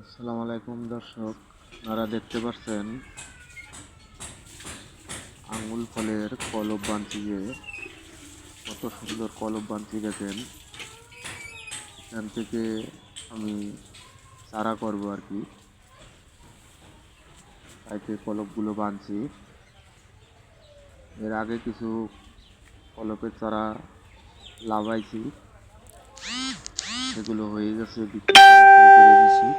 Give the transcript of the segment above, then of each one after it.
আসসালামু আলাইকুম দর্শক, আপনারা দেখতে পাচ্ছেন আঙ্গুল ফলের কলব বানছি, যে কত সুন্দর কলব বানছি দেখেন। এখান থেকে আমি চারা করব আর কি, তাইতে কলবগুলো বানছি। এর আগে কিছু কলপের চারা লাগাইছি, সেগুলো হয়ে গেছে, বিক্রি করা শুরু করে দিছি।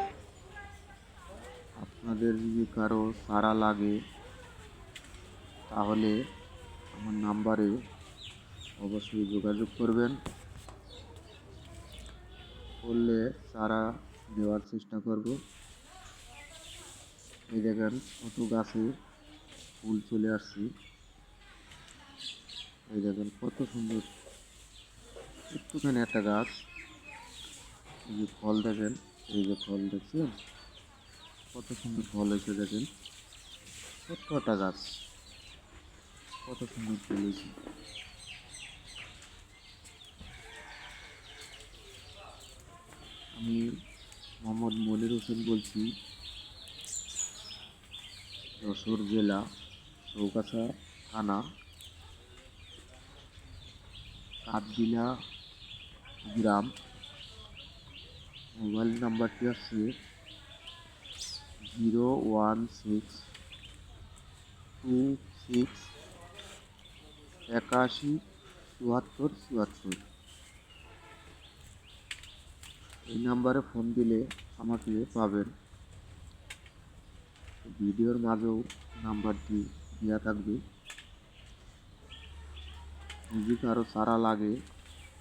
আপনাদের যদি কারো চারা লাগে তাহলে আমার নাম্বারে অবশ্যই যোগাযোগ করবেন, করলে চারা দেওয়ার চেষ্টা করব। এই দেখেন কত গাছে ফুল চলে আসছে, এই দেখেন কত সুন্দর একটুখানি একটা গাছ, এই যে ফল দেখেন, এই যে ফল দেখছেন কত সুন্দর ফল হয়েছে, দেখেন ছোট্ট একটা গাছ কত সুন্দর ফুল হয়েছে। আমি মোহাম্মদ মনির হোসেন বলছি, যশোর জেলা, চৌগাছা থানা, কাঠবিলা গ্রাম। মোবাইল নাম্বারটি আছে 01626817474। এই নাম্বারে ফোন দিলে আমাকে পাবেন। ভিডিওর মাঝেও নাম্বারটি দেওয়া থাকবে। যদি কারো চারা লাগে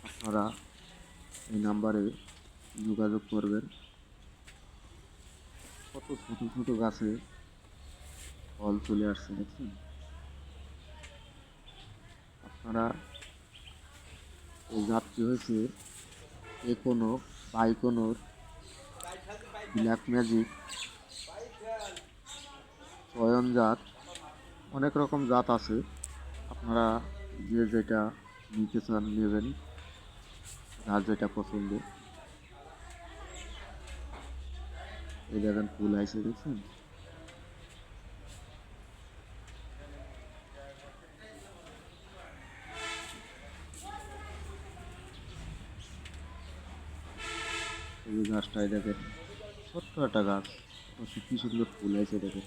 আপনারা এই নাম্বারে যোগাযোগ করবেন। কত ছোট ছোট গাছে ফল চলে আসছে দেখছেন। আপনারা এই জাতটি হয়েছে একোনো, বাইকোনোর, ব্ল্যাক ম্যাজিক, চয়ন জাত, অনেক রকম জাত আছে। আপনারা যে যেটা নিতে চান নেবেন, যার যেটা পছন্দ। এই দেখেন ফুল আইসে দেখছেন। এই গাছটাই দেখেন ছোট্ট একটা গাছ, কি সুন্দর ফুল আইসে দেখেন।